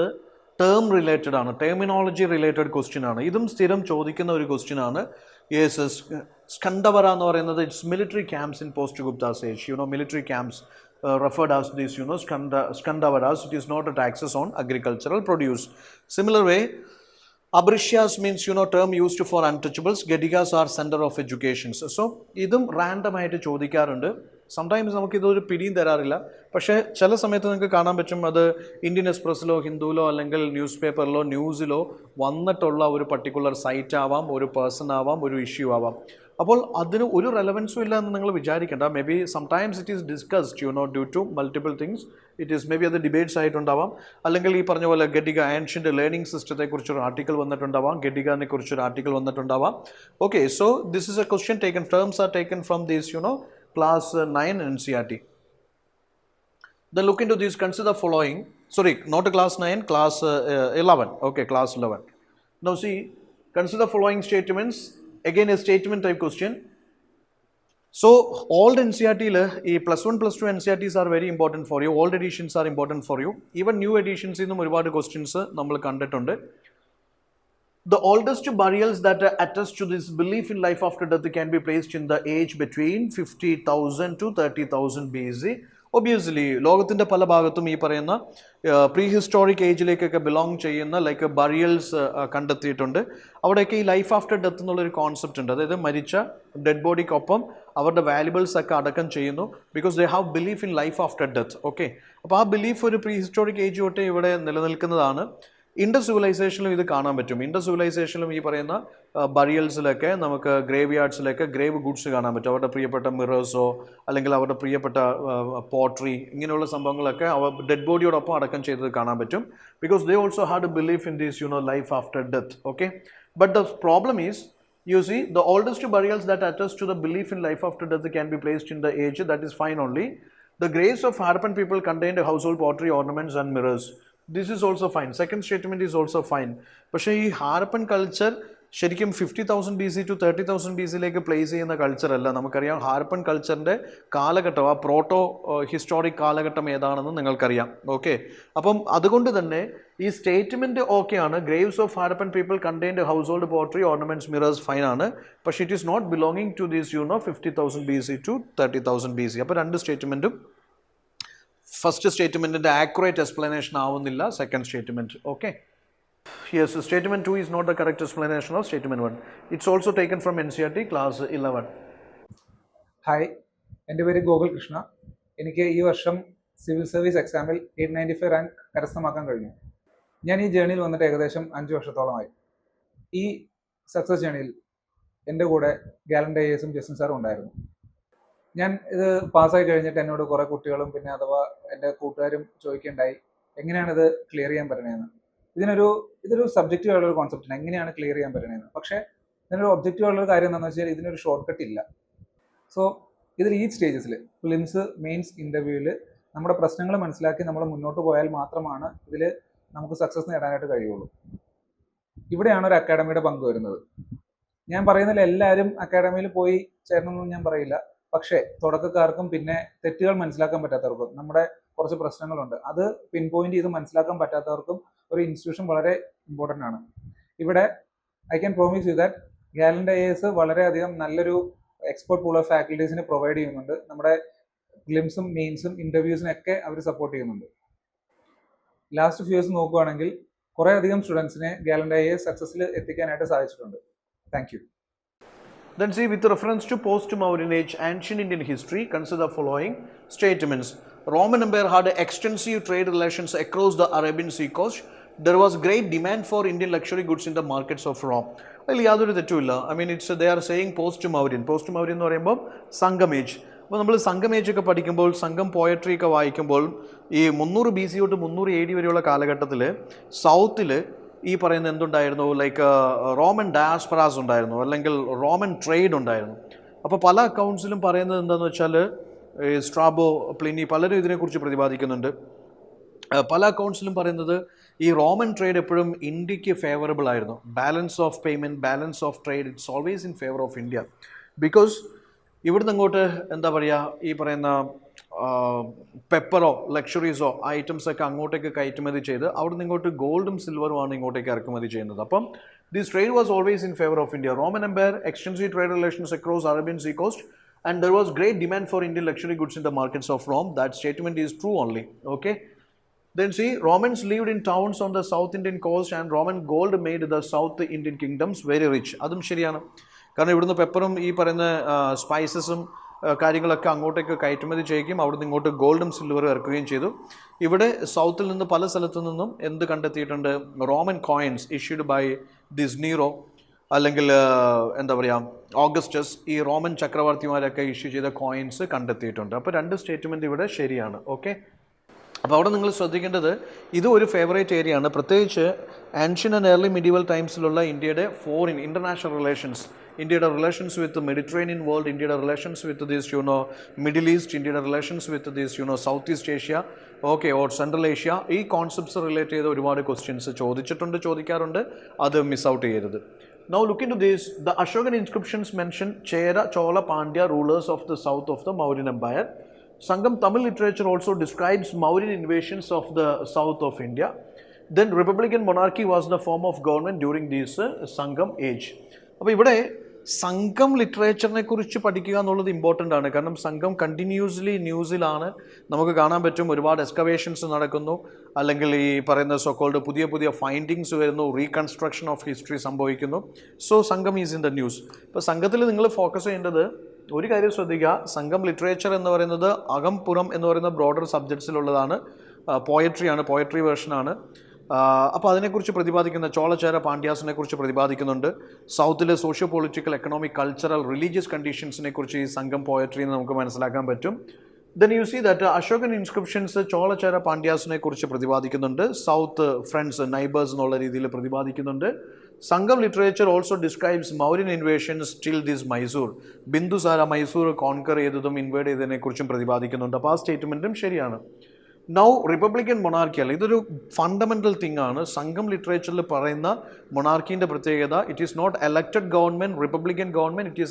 term related ആണ്, terminology related question ആണ്. ഇതും സ്ഥിരം ചോദിക്കുന്ന ഒരു ക്വസ്റ്റ്യൻ ആണ്. യെസ്, സ്കന്ദവര എന്ന് പറയുന്നത് it's military camps in post Guptas age. Military camps referred as this, skandavaras. It is not a taxes on agricultural produce. Similar way, abrishas means term used for untouchables. Gedigas are center of education. So idum random ആയിട്ട് ചോദിക്കാറുണ്ട്. Sometimes നമുക്കിതൊരു പിടിയും തരാറില്ല, പക്ഷേ ചില സമയത്ത് നിങ്ങൾക്ക് കാണാൻ പറ്റും അത് ഇന്ത്യൻ എക്സ്പ്രസ്സിലോ ഹിന്ദുവിലോ അല്ലെങ്കിൽ ന്യൂസ് പേപ്പറിലോ ന്യൂസിലോ വന്നിട്ടുള്ള ഒരു പർട്ടിക്കുലർ സൈറ്റ് ആവാം, ഒരു പേഴ്സൺ ആവാം, ഒരു ഇഷ്യൂ ആവാം. അപ്പോൾ അതിന് ഒരു റെലവൻസും ഇല്ല എന്ന് നിങ്ങൾ വിചാരിക്കേണ്ട. May be sometimes it is discussed due to multiple things. It is may be അത് ഡിബേറ്റ്സ് ആയിട്ടുണ്ടാവാം, അല്ലെങ്കിൽ ഈ പറഞ്ഞ പോലെ ഗഡിക ആൻഷ്യൻ്റ് ലേണിംഗ് സിസ്റ്റത്തെക്കുറിച്ചൊരു ആർട്ടിക്കിൾ വന്നിട്ടുണ്ടാവാം, ഗഡികനെ കുറിച്ചൊരു ആർട്ടിക്കിൾ വന്നിട്ടുണ്ടാവാം. Okay, so this is a question taken, terms are taken from these class 9 NCERT. Then look into this, consider the following. Sorry, not class 9, class 11. Okay, class 11. Now see, consider the following statements. Again a statement type question. So old NCERT +1 +2 NCERTs are very important for you. Old editions are important for you. Even new editions innum ഒരുപാട് questions നമ്മൾ കണ്ടിട്ടുണ്ട്. The oldest burials that attest to this belief in life after death can be placed in the age between 50,000 to 30,000 BC. Obviously ലോകത്തിൻ്റെ പല ഭാഗത്തും ഈ പറയുന്ന pre historic ഏജിലേക്കൊക്കെ belong ചെയ്യുന്ന like burials കണ്ടെത്തിയിട്ടുണ്ട്. അവിടെയൊക്കെ ഈ ലൈഫ് ആഫ്റ്റർ ഡെത്ത് എന്നുള്ളൊരു കോൺസെപ്റ്റ് ഉണ്ട്. അതായത് മരിച്ച ഡെഡ് ബോഡിക്കൊപ്പം അവരുടെ വാല്യുബിൾസ് ഒക്കെ അടക്കം ചെയ്യുന്നു, because they have belief in life after death. Okay, അപ്പോൾ ആ ബിലീഫ് ഒരു പ്രീ ഹിസ്റ്റോറിക് ഏജ് തൊട്ടേ ഇവിടെ നിലനിൽക്കുന്നതാണ്. ഇൻഡസ് സിവിലൈസേഷനിലും ഇത് കാണാൻ പറ്റും. ഇൻഡസ് സിവിലൈസേഷനിലും ഈ പറയുന്ന ബറിയൽസിലൊക്കെ നമുക്ക് ഗ്രേവ് യാർഡ്സിലൊക്കെ ഗ്രേവ് ഗുഡ്സ് കാണാൻ പറ്റും. അവരുടെ പ്രിയപ്പെട്ട മിറേഴ്സോ അല്ലെങ്കിൽ അവരുടെ പ്രിയപ്പെട്ട പോട്രി ഇങ്ങനെയുള്ള സംഭവങ്ങളൊക്കെ അവർ ഡെഡ് ബോഡിയോടൊപ്പം അടക്കം ചെയ്തത് കാണാൻ പറ്റും. Because they also had a belief in these life after death. Okay, but the problem is, you see, the oldest burials that attest to the belief in life after death can be placed in the age, that is fine only. The graves of Harappan people contained household pottery, ornaments and mirrors. This is also fine. Second statement is also fine. പക്ഷേ ഈ Harappan culture ശരിക്കും 50,000 BC to 30,000 BCയിലേക്ക് place ചെയ്യുന്ന culture അല്ല. നമുക്കറിയാം ഹാരപ്പൻ കൾച്ചറിൻ്റെ കാലഘട്ടം, ആ proto historic കാലഘട്ടം ഏതാണെന്ന് നിങ്ങൾക്കറിയാം. ഓക്കെ, അപ്പം അതുകൊണ്ട് തന്നെ ഈ സ്റ്റേറ്റ്മെൻറ്റ് ഓക്കെയാണ്. Graves of Harappan people contained household pottery, ornaments, mirrors fine ആണ്. പക്ഷേ it is not belonging to these 50,000 BC to 30,000 BC. അപ്പോൾ രണ്ട് സ്റ്റേറ്റ്മെൻറ്റും ഫസ്റ്റ് സ്റ്റേറ്റ്മെൻറ്റിൻ്റെ ആക്യുറേറ്റ് എക്സ്പ്ലനേഷൻ ആവുന്നില്ല second statement. Okay, yes, statement 2 is not the correct explanation of statement 1. It's also taken from NCERT class 11. Hi, എൻ്റെ പേര് ഗോകുൽ കൃഷ്ണ. എനിക്ക് ഈ വർഷം സിവിൽ സർവീസ് എക്സാമിൽ 895 റാങ്ക് കരസ്ഥമാക്കാൻ കഴിഞ്ഞു. ഞാൻ ഈ ജേണിയിൽ വന്നിട്ട് ഏകദേശം 5 വർഷത്തോളമായി. ഈ സക്സസ് ജേണിയിൽ എൻ്റെ കൂടെ ഗാലൻ്റ് IAS ജസ്റ്റിൻ സാറും ഉണ്ടായിരുന്നു. ഞാൻ ഇത് പാസ്സായി കഴിഞ്ഞിട്ട് എന്നോട് കുറേ കുട്ടികളും പിന്നെ അഥവാ എൻ്റെ കൂട്ടുകാരും ചോദിക്കുകയുണ്ടായി എങ്ങനെയാണ് ഇത് ക്ലിയർ ചെയ്യാൻ പറ്റണേന്ന്. ഇതൊരു സബ്ജക്റ്റീവ് ആയുള്ള ഒരു കോൺസെപ്റ്റാണ്, എങ്ങനെയാണ് ക്ലിയർ ചെയ്യാൻ പറ്റണേന്ന്. പക്ഷേ ഇതിനൊരു ഒബ്ജക്റ്റീവ് ആയുള്ള കാര്യം എന്താണെന്ന് വെച്ചാൽ ഇതിനൊരു ഷോർട്ട് കട്ട് ഇല്ല. സോ ഇതിൽ ഈ സ്റ്റേജസിൽ പ്രിലിംസ്, മെയിൻസ്, ഇൻ്റർവ്യൂവിൽ നമ്മുടെ പ്രശ്നങ്ങൾ മനസ്സിലാക്കി നമ്മൾ മുന്നോട്ട് പോയാൽ മാത്രമാണ് ഇതിൽ നമുക്ക് സക്സസ് നേടാനായിട്ട് കഴിയുള്ളൂ. ഇവിടെയാണ് ഒരു അക്കാഡമിയുടെ പങ്ക് വരുന്നത്. ഞാൻ പറയുന്നില്ല എല്ലാവരും അക്കാഡമിയിൽ പോയി ചേരണമെന്നൊന്നും ഞാൻ പറയില്ല. പക്ഷേ തുടക്കക്കാർക്കും പിന്നെ തെറ്റുകൾ മനസ്സിലാക്കാൻ പറ്റാത്തവർക്കും നമ്മുടെ കുറച്ച് പ്രശ്നങ്ങളുണ്ട്, അത് പിൻ പോയിന്റ് ചെയ്ത് മനസ്സിലാക്കാൻ പറ്റാത്തവർക്കും ഒരു ഇൻസ്റ്റിറ്റ്യൂഷൻ വളരെ ഇമ്പോർട്ടൻ്റ് ആണ്. ഇവിടെ I can promise you that Gallant IAS വളരെയധികം നല്ലൊരു എക്സ്പേർട്ട് പൂൾ ഓഫ് ഫാക്കൽറ്റീസിനെ പ്രൊവൈഡ് ചെയ്യുന്നുണ്ട്. നമ്മുടെ പ്രിലിംസും മെയിൻസും ഇൻ്റർവ്യൂസിനൊക്കെ അവർ സപ്പോർട്ട് ചെയ്യുന്നുണ്ട്. ലാസ്റ്റ് ഫ്യൂ ഇയേഴ്സ് നോക്കുകയാണെങ്കിൽ കുറേ അധികം സ്റ്റുഡൻസിനെ ഗാലൻഡ് IAS സക്സസ്സിൽ എത്തിക്കാനായിട്ട് സാധിച്ചിട്ടുണ്ട്. Thank you. Then see, with reference to post-Mauryan age ancient Indian history, consider the following statements. Roman Empire had extensive trade relations across the Arabian Sea coast. There was great demand for Indian luxury goods in the markets of Rome. Well, യാതൊരു തെറ്റുമില്ല. I mean, they are saying post-Mauryan. Post-Mauryan എന്ന് പറയുമ്പോൾ സംഘം age. അപ്പോൾ നമ്മൾ സംഘം age ഒക്കെ പഠിക്കുമ്പോൾ, സംഘം പോയട്രി ഒക്കെ വായിക്കുമ്പോൾ ഈ 300 BC തൊട്ട് 300 AD വരെയുള്ള കാലഘട്ടത്തിൽ സൗത്തിൽ ഈ പറയുന്ന എന്തുണ്ടായിരുന്നു, ലൈക്ക് റോമൻ ഡയാസ്പറാസ് ഉണ്ടായിരുന്നു, അല്ലെങ്കിൽ റോമൻ ട്രേഡ് ഉണ്ടായിരുന്നു. അപ്പോൾ പല അക്കൗണ്ട്സിലും പറയുന്നത് എന്താണെന്ന് വെച്ചാൽ സ്ട്രാബോ, പ്ലിനി പലരും ഇതിനെക്കുറിച്ച് പ്രതിപാദിക്കുന്നുണ്ട്. പല അക്കൗണ്ട്സിലും പറയുന്നത് ഈ റോമൻ ട്രേഡ് എപ്പോഴും ഇന്ത്യക്ക് ഫേവറബിൾ ആയിരുന്നു. Balance of payment, balance of trade, it's always in favour of India. Because ഇവിടുന്ന് അങ്ങോട്ട് എന്താ പറയുക, ഈ പറയുന്ന പെപ്പറോ ലക്ഷറീസോ ഐറ്റംസൊക്കെ അങ്ങോട്ടേക്ക് കയറ്റുമതി ചെയ്ത് അവിടുന്ന് ഇങ്ങോട്ട് ഗോൾഡും സിൽവറുമാണ് ഇങ്ങോട്ടേക്ക് ഇറക്കുമതി ചെയ്യുന്നത്. അപ്പം this trade was always in favour of India. Roman empire extensive trade relations across Arabian sea coast and there was great demand for Indian luxury goods in the markets of Rome. That statement is true only. Okay. Then see, Romans lived in towns on the South Indian coast and Roman gold made the South Indian kingdoms very rich. അതും ശരിയാണ്. കാരണം ഇവിടുന്ന് പെപ്പറും ഈ പറയുന്ന സ്പൈസസും കാര്യങ്ങളൊക്കെ അങ്ങോട്ടേക്ക് കയറ്റുമതി ചെയ്യുകയും അവിടുന്ന് ഇങ്ങോട്ട് ഗോൾഡും സിൽവറും ഇറക്കുകയും ചെയ്തു. ഇവിടെ സൗത്തിൽ നിന്ന് പല സ്ഥലത്തു നിന്നും എന്ത് കണ്ടെത്തിയിട്ടുണ്ട്, Roman coins issued by this Nero അല്ലെങ്കിൽ എന്താ പറയുക ഓഗസ്റ്റസ്, ഈ റോമൻ ചക്രവർത്തിമാരൊക്കെ ഇഷ്യൂ ചെയ്ത കോയിൻസ് കണ്ടെത്തിയിട്ടുണ്ട്. അപ്പോൾ രണ്ട് സ്റ്റേറ്റ്മെൻറ്റ് ഇവിടെ ശരിയാണ്. ഓക്കെ. അപ്പോൾ അവിടെ നിങ്ങൾ ശ്രദ്ധിക്കേണ്ടത് ഇത് ഒരു ഫേവറേറ്റ് ഏരിയ ആണ്, പ്രത്യേകിച്ച് ആൻഷ്യൻ ആൻഡ് ഏർലി മിഡീവൽ ടൈംസിലുള്ള ഇന്ത്യയുടെ ഫോറിൻ ഇൻ്റർനാഷണൽ റിലേഷൻസ്, ഇന്ത്യയുടെ റിലേഷൻസ് വിത്ത് മെഡിറ്ററേനിയൻ വേൾഡ്, ഇന്ത്യയുടെ relations with this Middle East, ഇന്ത്യയുടെ relations with this south east Asia, okay, or central Asia, ഈ കോൺസെപ്റ്റ്സ് റിലേറ്റ് ചെയ്ത ഒരുപാട് ക്വസ്റ്റ്യൻസ് ചോദിക്കാറുണ്ട്. അത് മിസ് ഔട്ട് ചെയ്യരുത്. Now look into this. The Ashokan inscriptions mention Chera, Chola, Pandya rulers of the south of the Mauryan Empire. Sangam Tamil literature also describes Mauryan invasions of the south of India. Then Republican monarchy was the form of government during this Sangam age. അപ്പോൾ ഇവിടെ സംഘം ലിറ്ററേച്ചറിനെ കുറിച്ച് പഠിക്കുക എന്നുള്ളത് important ആണ്. കാരണം സംഘം continuously ന്യൂസിലാണ്, നമുക്ക് കാണാൻ പറ്റും. ഒരുപാട് എക്സ്കവേഷൻസ് നടക്കുന്നു, അല്ലെങ്കിൽ ഈ പറയുന്ന സോക്കോൾഡ് പുതിയ പുതിയ ഫൈൻഡിങ്സ് വരുന്നു, റീകൺസ്ട്രക്ഷൻ ഓഫ് ഹിസ്റ്ററി സംഭവിക്കുന്നു. സോ സംഘം ഈസ് ഇൻ ദ ന്യൂസ്. ഇപ്പോൾ സംഘത്തിൽ നിങ്ങൾ ഫോക്കസ് ചെയ്യേണ്ടത് ഒരു കാര്യം ശ്രദ്ധിക്കുക, സംഘം ലിറ്ററേച്ചർ എന്ന് പറയുന്നത് അകം പുറം എന്ന് പറയുന്ന ബ്രോഡർ സബ്ജക്ട്സിലുള്ളതാണ്. പോയട്രിയാണ്, പോയട്രി വേർഷനാണ്. അപ്പോൾ അതിനെക്കുറിച്ച് പ്രതിപാദിക്കുന്ന ചോളചേര പാണ്ഡ്യാസിനെ കുറിച്ച് പ്രതിപാദിക്കുന്നുണ്ട്. സൗത്തിലെ socio political, economic, cultural, religious കണ്ടീഷൻസിനെ കുറിച്ച് ഈ സംഘം പോയട്രി എന്ന് നമുക്ക് മനസ്സിലാക്കാൻ പറ്റും. Then you see that Ashokan inscriptions ചോളചേര പാണ്ഡ്യാസിനെ കുറിച്ച് പ്രതിപാദിക്കുന്നുണ്ട്, സൗത്ത് ഫ്രണ്ട്സ്, നൈബേഴ്സ് എന്നുള്ള രീതിയിൽ പ്രതിപാദിക്കുന്നുണ്ട്. സംഘം literature also describes Mauryan inversions till this Mysore, Bindusara Mysore conquer ചെയ്തതും ഇൻവേഡ് ചെയ്തതിനെക്കുറിച്ചും പ്രതിപാദിക്കുന്നുണ്ട്. അപ്പോൾ ആ സ്റ്റേറ്റ്മെൻറ്റും ശരിയാണ്. നൗ റിപ്പബ്ലിക്കൻ മൊണാർക്കി അല്ല, ഇതൊരു ഫണ്ടമെൻ്റൽ തിങ് ആണ്. സംഘം ലിറ്ററേച്ചറിൽ പറയുന്ന മൊണാർക്കീൻ്റെ പ്രത്യേകത, it is not elected government, republican government, it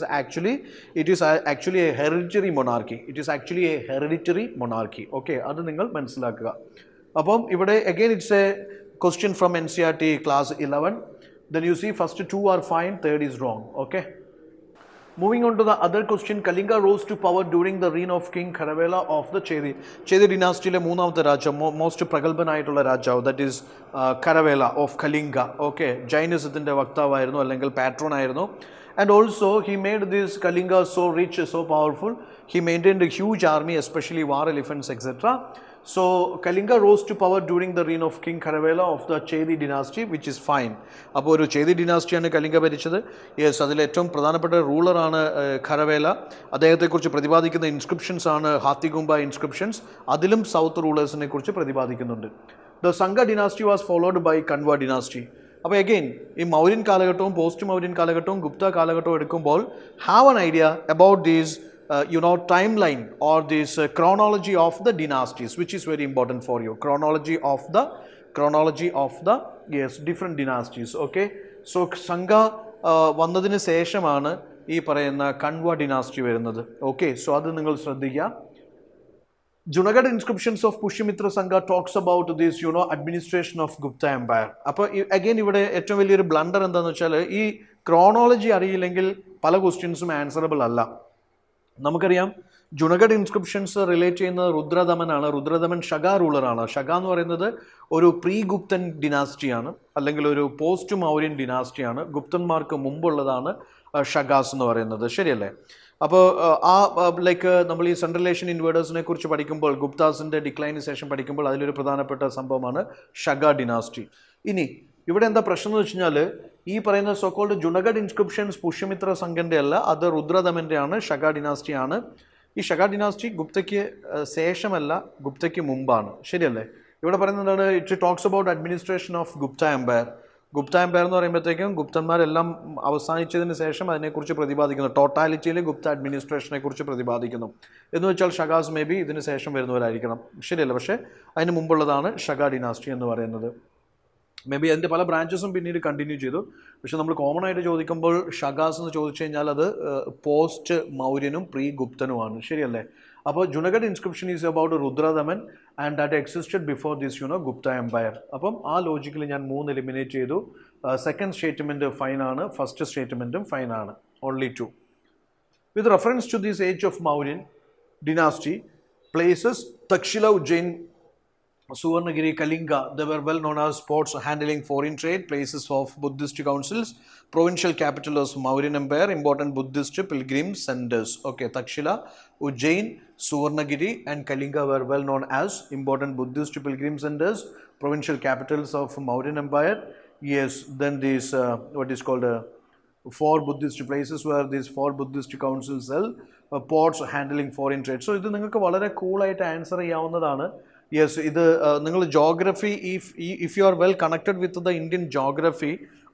is actually a hereditary monarchy. It is actually a hereditary monarchy. Okay, അത് നിങ്ങൾ മനസ്സിലാക്കുക. അപ്പം ഇവിടെ again it's a question from NCERT class 11. Then you see first two are fine, third is wrong. Okay. Moving on to the other question, Kalinga rose to power during the reign of King Kharavela of the Chedi dynastyയിലെ മൂന്നാമത്തെ രാജാവ്, most പ്രഗത്ഭനായിട്ടുള്ള രാജാവ്, that is Kharavela of Kalinga. Okay, ജൈനിസത്തിൻ്റെ വക്താവായിരുന്നു അല്ലെങ്കിൽ patron ആയിരുന്നു. And also he made this Kalinga so rich, so powerful. He maintained a huge army, especially war elephants, etc. So Kalinga rose to power during the reign of King Kharavela of the Chedi dynasty, which is fine. അപ്പോൾ ഒരു Chedi ഡിനാസ്റ്റിയാണ് Kalinga ഭരിച്ചത്. Yes, അതിൽ ഏറ്റവും പ്രധാനപ്പെട്ട റൂളറാണ് ഖരവേല. അദ്ദേഹത്തെക്കുറിച്ച് പ്രതിപാദിക്കുന്ന inscriptions ആണ് ഹാത്തിഗുംബ inscriptions. അതിലും south റൂളേഴ്സിനെ കുറിച്ച് പ്രതിപാദിക്കുന്നുണ്ട്. ദ സംഘ ഡിനാസ്റ്റി വാസ് ഫോളോഡ് ബൈ കൺവ ഡിനാസ്റ്റി. അപ്പോൾ അഗെയിൻ ഈ മൗര്യൻ കാലഘട്ടവും പോസ്റ്റ് മൗര്യൻ കാലഘട്ടവും ഗുപ്ത കാലഘട്ടവും എടുക്കുമ്പോൾ have an idea about these timeline or this chronology of the dynasties, which is very important for you. Chronology of the yes, different dynasties. Okay, so Sangha വന്നതിന് ശേഷമാണ് ഈ പറയുന്ന കൺവ ഡിനാസ്റ്റി വരുന്നത്. ഓക്കെ, സോ അത് നിങ്ങൾ ശ്രദ്ധിക്കുക. Junagadh inscriptions of Pushyamitra Sangha talks about this, administration of Gupta Empire. അപ്പോൾ again ഇവിടെ ഏറ്റവും വലിയൊരു ബ്ലണ്ടർ എന്താണെന്ന് വെച്ചാൽ ഈ ക്രോണോളജി അറിയില്ലെങ്കിൽ പല ക്വസ്റ്റ്യൻസും ആൻസറബിൾ അല്ല. നമുക്കറിയാം ജുനഗഡ് ഇൻസ്ക്രിപ്ഷൻസ് റിലേറ്റ് ചെയ്യുന്നത് രുദ്രദമനാണ്. രുദ്രദമൻ ഷഗ റൂളറാണ്. ഷഗ എന്ന് പറയുന്നത് ഒരു പ്രീ ഗുപ്തൻ ഡിനാസ്റ്റിയാണ്, അല്ലെങ്കിൽ ഒരു പോസ്റ്റ് മൗര്യൻ ഡിനാസ്റ്റിയാണ്. ഗുപ്തന്മാർക്ക് മുമ്പുള്ളതാണ് ഷഗാസ് എന്ന് പറയുന്നത്. ശരിയല്ലേ? അപ്പോൾ ലൈക്ക് നമ്മൾ ഈ സെൻട്രൽ ഏഷ്യൻ ഇൻവേഡേഴ്സിനെ കുറിച്ച് പഠിക്കുമ്പോൾ, ഗുപ്താസിൻ്റെ ഡിക്ലൈന് ശേഷം പഠിക്കുമ്പോൾ അതിലൊരു പ്രധാനപ്പെട്ട സംഭവമാണ് ഷഗ ഡിനാസ്റ്റി. ഇനി ഇവിടെ എന്താ പ്രശ്നം എന്ന് വെച്ച് കഴിഞ്ഞാൽ ഈ പറയുന്ന സോക്കോൾഡ് ജുനഗഡ് ഇൻസ്ക്രിപ്ഷൻസ് പുഷ്യമിത്ര സംഘൻ്റെ അല്ല, അത് രുദ്രദമൻ്റെ ആണ്, ഷഗ ഡിനാസ്റ്റി ആണ്. ഈ ഷഗ ഡിനാസ്റ്റി ഗുപ്തയ്ക്ക് ശേഷമല്ല, ഗുപ്തയ്ക്ക് മുമ്പാണ്. ശരിയല്ലേ? ഇവിടെ പറയുന്നതാണ് it talks about administration of Gupta empire. Gupta empire എന്ന് പറയുമ്പോഴത്തേക്കും ഗുപ്തന്മാരെല്ലാം അവസാനിച്ചതിന് ശേഷം അതിനെക്കുറിച്ച് പ്രതിപാദിക്കുന്നു. ടോട്ടാലിറ്റിയിൽ ഗുപ്ത അഡ്മിനിസ്ട്രേഷനെ കുറിച്ച് പ്രതിപാദിക്കുന്നു. എന്ന് വെച്ചാൽ ഷഗാസ് മേ ബി ഇതിന് ശേഷം വരുന്നവരായിരിക്കണം. ശരിയല്ല? പക്ഷേ അതിന് മുമ്പുള്ളതാണ് ഷഗ ഡിനാസ്റ്റി എന്ന് പറയുന്നത്. മേ ബി അതിൻ്റെ പല ബ്രാഞ്ചസും പിന്നീട് കണ്ടിന്യൂ ചെയ്തു. പക്ഷെ നമ്മൾ കോമൺ ആയിട്ട് ചോദിക്കുമ്പോൾ ഷഗാസ് എന്ന് ചോദിച്ചു കഴിഞ്ഞാൽ അത് പോസ്റ്റ് മൗര്യനും പ്രീ ഗുപ്തനുമാണ്. ശരിയല്ലേ? അപ്പോൾ Junagadh inscription is about Rudradaman and that existed before this Gupta empire. അപ്പം ആ ലോജിക്കിൽ ഞാൻ 3 എലിമിനേറ്റ് ചെയ്തു. സെക്കൻഡ് സ്റ്റേറ്റ്മെൻറ്റ് ഫൈൻ ആണ്, ഫസ്റ്റ് സ്റ്റേറ്റ്മെൻറ്റും ഫൈൻ ആണ്. Only 2. With reference to this age of Mauryan dynasty, places Takshashila, Ujjain, Suvarnagiri, Kalinga, they were well known as ports handling foreign trade, places of Buddhist councils, provincial capitals of Mauryan Empire, important Buddhist pilgrim centers. Okay, Takshila, Ujjain, Suvarnagiri and Kalinga were well known as important Buddhist pilgrim centers, provincial capitals of Mauryan Empire. Yes, then these what is called 4 Buddhist places where these 4 Buddhist councils held, ports handling foreign trade. So ഇത് നിങ്ങൾക്ക് വളരെ കൂളായിട്ട് answer ചെയ്യാവുന്നതാണ്. Yes, ഇത് നിങ്ങൾ geography, if you are well connected with the Indian geography,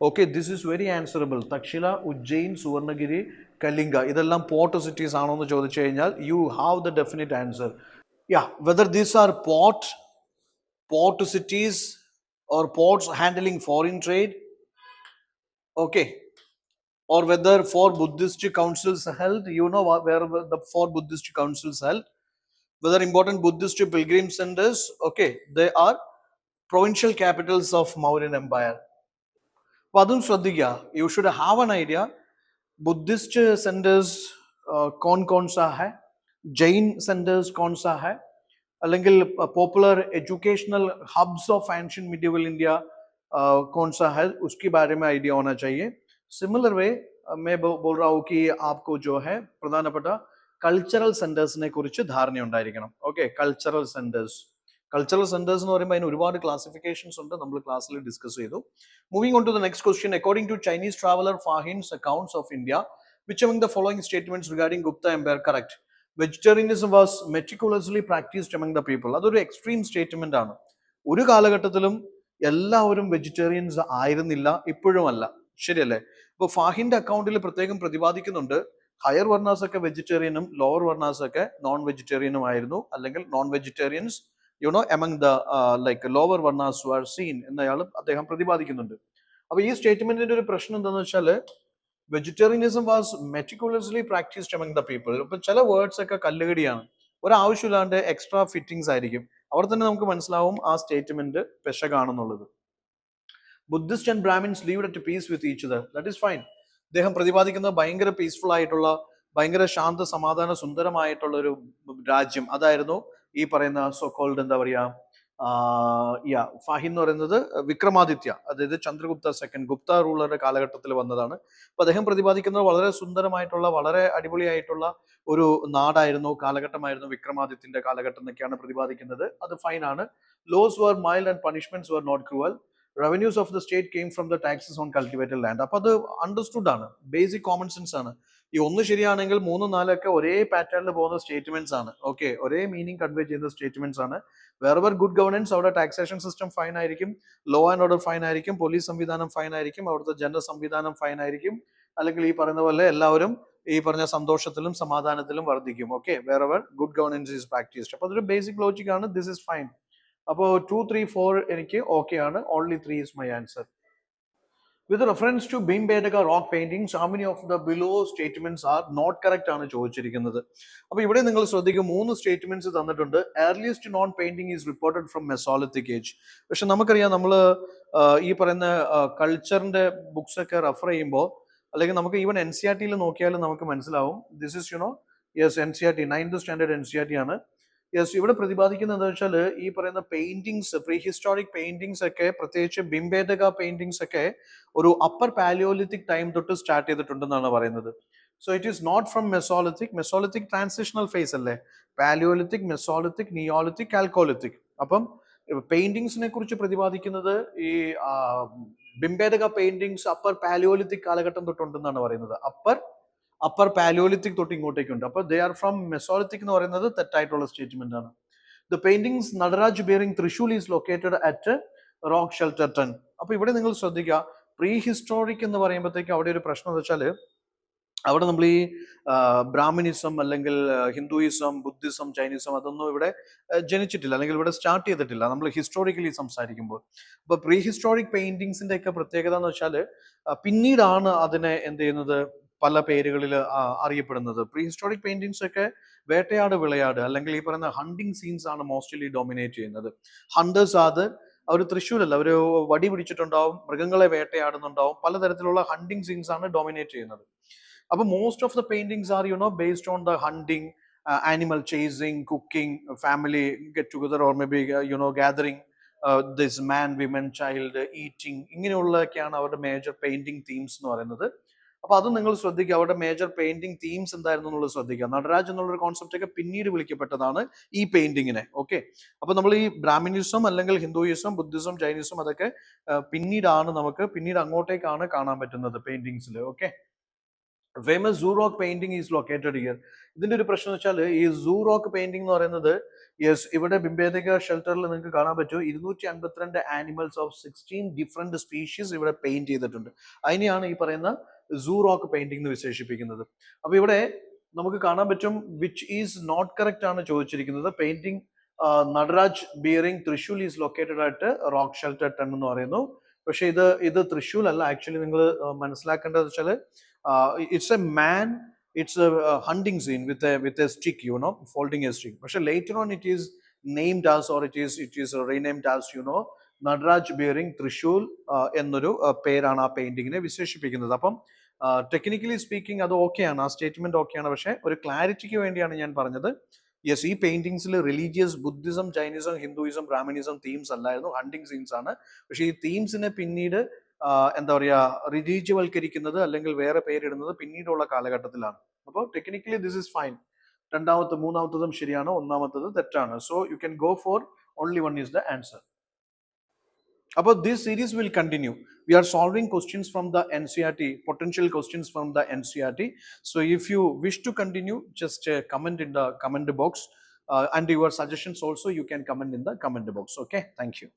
okay, this is very answerable. Takshashila, Ujjain, Suvarnagiri, Kalinga ഇതെല്ലാം port cities ആണോ എന്ന് ചോദിച്ചു കഴിഞ്ഞാൽ you have the definite answer. Yeah, whether these are port cities or ports handling foreign trade, okay, or whether 4 Buddhist councils held, where the 4 Buddhist councils held, whether important Buddhist pilgrim centers, okay, they are provincial capitals of Mauryan Empire. Padum Shraddhika, you should have an idea. Buddhist centers कौन सा है, Jain centers कौन सा है, അല്ലെങ്കിൽ popular educational hubs of ancient medieval India कौन सा है, उसके बारे में आइडिया होना चाहिए. सिमिलर वे मैं बोल रहा हूँ कि आपको जो है प्रधानപ്പെട്ട കൾച്ചറൽ സെന്റേഴ്സിനെ കുറിച്ച് ധാരണയുണ്ടായിരിക്കണം. ഓക്കെ, കൾച്ചറൽ സെന്റേഴ്സ് എന്ന് പറയുമ്പോൾ അതിന് ഒരുപാട് ക്ലാസിഫിക്കേഷൻസ് ഉണ്ട്, നമ്മൾ ക്ലാസ്സിൽ ഡിസ്കസ് ചെയ്തു. Moving on to the next question. According to Chinese traveller Fahien's accounts of India, which among the following statements regarding Gupta Empire correct? Vegetarianism was meticulously practiced among the people. അതൊരു extreme statement ആണ്. ഒരു കാലഘട്ടത്തിലും എല്ലാവരും vegetarians ആയിരുന്നില്ല, ഇപ്പോഴും അല്ല. ശരിയല്ലേ? ഇപ്പോൾ ഫാഹിന്റെ അക്കൗണ്ടിൽ പ്രത്യേകം പ്രതിപാദിക്കുന്നുണ്ട് ഹയർ വർണ്ണാസ് ഒക്കെ വെജിറ്റേറിയനും ലോവർ വർണ്ണാസ് ഒക്കെ നോൺ വെജിറ്റേറിയനും ആയിരുന്നു, അല്ലെങ്കിൽ non vegetarians among the like lower varnas were seen എന്നയാൾ അദ്ദേഹം പ്രതിപാദിക്കുന്നുണ്ട്. അപ്പൊ ഈ സ്റ്റേറ്റ്മെന്റിന്റെ ഒരു പ്രശ്നം എന്താണെന്ന് വെച്ചാൽ vegetarianism was meticulously practised among the people. ഇപ്പൊ ചില വേർഡ്സ് ഒക്കെ കല്ലുകടിയാണ്, ഒരാവശ്യമില്ലാണ്ട് എക്സ്ട്രാ ഫിറ്റിംഗ്സ് ആയിരിക്കും. അവിടെ തന്നെ നമുക്ക് മനസ്സിലാവും ആ സ്റ്റേറ്റ്മെന്റ് പെശകാണെന്നുള്ളത്. Buddhist and Brahmins lived at peace with each other. That is fine. അദ്ദേഹം പ്രതിപാദിക്കുന്നത് ഭയങ്കര പീസ്ഫുൾ ആയിട്ടുള്ള, ഭയങ്കര ശാന്ത സമാധാന സുന്ദരമായിട്ടുള്ള ഒരു രാജ്യം, അതായിരുന്നു ഈ പറയുന്ന സോ കോൾഡ് എന്താ പറയാ ഫാഹി എന്ന് പറയുന്നത് വിക്രമാദിത്യ, അതായത് ചന്ദ്രഗുപ്ത സെക്കൻഡ്, ഗുപ്ത റൂളറുടെ കാലഘട്ടത്തിൽ വന്നതാണ്. അപ്പൊ അദ്ദേഹം പ്രതിപാദിക്കുന്നത് വളരെ സുന്ദരമായിട്ടുള്ള, വളരെ അടിപൊളിയായിട്ടുള്ള ഒരു നാടായിരുന്നു, കാലഘട്ടമായിരുന്നു വിക്രമാദിത്യന്റെ കാലഘട്ടം എന്നൊക്കെയാണ് പ്രതിപാദിക്കുന്നത്. അത് ഫൈൻ ആണ്. Laws were mild and punishments were not cruel. Revenues of the state came from the taxes on cultivated land. അപ്പൊ അത് അണ്ടർസ്റ്റുഡ് ആണ്, ബേസിക് കോമൺ സെൻസ് ആണ്. ഈ ഒന്ന് ശരിയാണെങ്കിൽ മൂന്നും നാലൊക്കെ ഒരേ പാറ്റേണിൽ പോകുന്ന സ്റ്റേറ്റ്മെന്റ്സ് ആണ്. ഓക്കെ, ഒരേ മീനിങ് കൺവേ ചെയ്യുന്ന സ്റ്റേറ്റ്മെന്റ്സ് ആണ്. വേറെവർ ഗുഡ് ഗവർണൻസ്, അവിടെ ടാക്സേഷൻ സിസ്റ്റം ഫൈൻ ആയിരിക്കും, ലോ ആൻഡ് ഓർഡർ ഫൈൻ ആയിരിക്കും, പോലീസ് സംവിധാനം ഫൈൻ ആയിരിക്കും, അവിടുത്തെ ജനറൽ സംവിധാനം ഫൈൻ ആയിരിക്കും, അല്ലെങ്കിൽ ഈ പറയുന്ന പോലെ എല്ലാവരും ഈ പറഞ്ഞ സന്തോഷത്തിലും സമാധാനത്തിലും വർദ്ധിക്കും. Okay, wherever good governance is practised. അപ്പൊ അതൊരു ബേസിക് ലോജിക് ആണ്. This is fine. അപ്പോൾ 2, 3, 4 എനിക്ക് ഓക്കെ ആണ്. Only 3 is my answer. With reference to Bhimbedaka rock paintings, how many of the below statements are not correct ആണ് ചോദിച്ചിരിക്കുന്നത്. അപ്പൊ ഇവിടെ നിങ്ങൾ ശ്രദ്ധിക്കും, 3 സ്റ്റേറ്റ്മെന്റ്സ് തന്നിട്ടുണ്ട്. Earliest non painting is reported from mesolithic age. പക്ഷെ നമുക്കറിയാം, നമ്മൾ ഈ പറയുന്ന കൾച്ചറിന്റെ ബുക്സ് ഒക്കെ റെഫർ ചെയ്യുമ്പോൾ, അല്ലെങ്കിൽ നമുക്ക് ഈവൻ NCERT നോക്കിയാലും നമുക്ക് മനസ്സിലാവും. This is yes NCERT 9th standard NCERT ആണ്. യെസ്, ഇവിടെ പ്രതിപാദിക്കുന്നത് എന്താ വെച്ചാൽ, ഈ പറയുന്ന പെയിന്റിങ്സ്, പ്രീ ഹിസ്റ്റോറിക് പെയിന്റിങ്സ് ഒക്കെ, പ്രത്യേകിച്ച് ബിംബേദക പെയിന്റിങ്സ് ഒക്കെ ഒരു അപ്പർ പാലിയോലിത്തിക് ടൈം തൊട്ട് സ്റ്റാർട്ട് ചെയ്തിട്ടുണ്ടെന്നാണ് പറയുന്നത്. So it is not from mesolithic. Mesolithic transitional phase അല്ലേ, പാലിയോലിത്തിക്, മെസോളിത്തിക്, നിയോളിത്തിക്, കാൽക്കോളിത്തിക്. അപ്പം പെയിന്റിങ്സിനെ കുറിച്ച് പ്രതിപാദിക്കുന്നത് ഈ ബിംബേദക പെയിന്റിങ്സ് അപ്പർ പാലിയോലിത്തിക് കാലഘട്ടം തൊട്ടുണ്ടെന്നാണ് പറയുന്നത്. അപ്പർ പാലിയോലിത്തിക് തൊട്ട് ഇങ്ങോട്ടേക്കുണ്ട്. അപ്പൊ ദേ ആർ ഫ്രം മെസോളിത്തിക് എന്ന് പറയുന്നത് തെറ്റായിട്ടുള്ള സ്റ്റേറ്റ്മെന്റ് ആണ്. The paintings Nataraj bearing Trishul is located at rock shelter 10. അപ്പൊ ഇവിടെ നിങ്ങൾ ശ്രദ്ധിക്കുക, പ്രീ ഹിസ്റ്റോറിക് എന്ന് പറയുമ്പോഴത്തേക്ക് അവിടെ ഒരു പ്രശ്നം എന്ന് വെച്ചാൽ, അവിടെ നമ്മൾ ഈ ബ്രാഹ്മിനിസം അല്ലെങ്കിൽ ഹിന്ദുയിസം, ബുദ്ധിസം, ചൈനീസം അതൊന്നും ഇവിടെ ജനിച്ചിട്ടില്ല, അല്ലെങ്കിൽ ഇവിടെ സ്റ്റാർട്ട് ചെയ്തിട്ടില്ല നമ്മൾ ഹിസ്റ്റോറിക്കലി സംസാരിക്കുമ്പോൾ. അപ്പൊ പ്രീ ഹിസ്റ്റോറിക് പെയിന്റിങ്സിന്റെ ഒക്കെ പ്രത്യേകത എന്ന് വെച്ചാൽ, പിന്നീടാണ് അതിനെ എന്ത് ചെയ്യുന്നത്, പല പേരുകളിൽ അറിയപ്പെടുന്നത്. പ്രീ ഹിസ്റ്റോറിക് പെയിന്റിങ്സ് ഒക്കെ വേട്ടയാട് വിളയാട്, അല്ലെങ്കിൽ ഈ പറയുന്ന ഹണ്ടിങ് സീൻസ് ആണ് മോസ്റ്റ്ലി ഡോമിനേറ്റ് ചെയ്യുന്നത്. ഹണ്ടേഴ്സ് അത് അവർ തൃശ്ശൂരല്ല, അവർ വടി പിടിച്ചിട്ടുണ്ടാവും, മൃഗങ്ങളെ വേട്ടയാടുന്നുണ്ടാവും, പലതരത്തിലുള്ള ഹണ്ടിങ് സീൻസ് ആണ് ഡോമിനേറ്റ് ചെയ്യുന്നത്. അപ്പൊ most of the paintings are based on the hunting, animal chasing, cooking, family get together, or may be gathering this man, women, child, eating, ഇങ്ങനെയുള്ളതൊക്കെയാണ് അവരുടെ മേജർ പെയിന്റിംഗ് തീംസ് എന്ന് പറയുന്നത്. അപ്പൊ അത് നിങ്ങൾ ശ്രദ്ധിക്കുക, അവരുടെ മേജർ പെയിന്റിംഗ് തീംസ് എന്തായിരുന്നു എന്നുള്ളത് ശ്രദ്ധിക്കുക. നടരാജ് എന്നുള്ളൊരു കോൺസെപ്റ്റ് ഒക്കെ പിന്നീട് വിളിക്കപ്പെട്ടതാണ് ഈ പെയിന്റിങ്ങിനെ. ഓക്കെ, അപ്പൊ നമ്മൾ ഈ ബ്രാഹ്മിനിസം അല്ലെങ്കിൽ ഹിന്ദുയിസം, ബുദ്ധിസം, ജൈനിസം അതൊക്കെ പിന്നീട് അങ്ങോട്ടേക്കാണ് കാണാൻ പറ്റുന്നത് പെയിന്റിങ്സിൽ. Okay, famous zoo rock painting is located here. ഇതിന്റെ ഒരു പ്രശ്നം വെച്ചാൽ, ഈ സൂ റോക്ക് പെയിന്റിംഗ് എന്ന് പറയുന്നത്, യെസ്, ഇവിടെ ബിംബേദക ഷെൽട്ടറിൽ നിങ്ങൾക്ക് കാണാൻ പറ്റും 252 ആനിമൽസ് ഓഫ് 16 ഡിഫറെന്റ് സ്പീഷീസ് ഇവിടെ പെയിന്റ് ചെയ്തിട്ടുണ്ട്. അതിനെയാണ് ഈ പറയുന്ന സൂ റോക്ക് പെയിന്റിംഗ് എന്ന് വിശേഷിപ്പിക്കുന്നത്. അപ്പൊ ഇവിടെ നമുക്ക് കാണാൻ പറ്റും വിച്ച് ഈസ് നോട്ട് കറക്റ്റ് ആണ് ചോദിച്ചിരിക്കുന്നത്. Painting Nataraj bearing തൃശൂൽ is located ആയിട്ട് റോക്ക് ഷെൽട്ടർ 10 എന്ന് പറയുന്നു. പക്ഷെ ഇത് തൃശൂൽ അല്ല. ആക്ച്വലി നിങ്ങൾ മനസ്സിലാക്കേണ്ടത് വെച്ചാൽ, it's a man, it's a hunting scene with a stick, folding a stick. But later on it is named as, or it is renamed as Nadaraj bearing Trishul എന്നൊരു പേരാണ് ആ പെയിന്റിങ്ങിനെ വിശേഷിപ്പിക്കുന്നത്. അപ്പം ടെക്നിക്കലി സ്പീക്കിംഗ് അത് ഓക്കെയാണ്, ആ സ്റ്റേറ്റ്മെന്റ് ഓക്കെയാണ്. പക്ഷെ ഒരു ക്ലാരിറ്റിക്ക് വേണ്ടിയാണ് ഞാൻ പറഞ്ഞത്. യെസ്, ഈ പെയിന്റിങ്സിൽ റിലീജിയസ്, ബുദ്ധിസം, ചൈനീസം, ഹിന്ദുയിസം, ബ്രാഹ്മിനിസം തീംസ് അല്ലായിരുന്നു, ഹണ്ടിങ് സീൻസ് ആണ്. പക്ഷെ ഈ തീംസിനെ പിന്നീട് എന്താ പറയുക, റിലീജിയവൽക്കരിക്കുന്നത് അല്ലെങ്കിൽ വേറെ പേരിടുന്നത് പിന്നീടുള്ള കാലഘട്ടത്തിലാണ്. അപ്പോൾ ടെക്നിക്കലി ദിസ് ഇസ് ഫൈൻ. മൂന്നാമത്തതും ശരിയാണ്, ഒന്നാമത്തത് തെറ്റാണ്. So you can go for only one is the answer. അപ്പോൾ this series will continue. We are solving questions from the NCERT, potential questions from the NCERT. So if you wish to continue, just comment in the comment box, and your suggestions also you can comment in the comment box. Okay, thank you.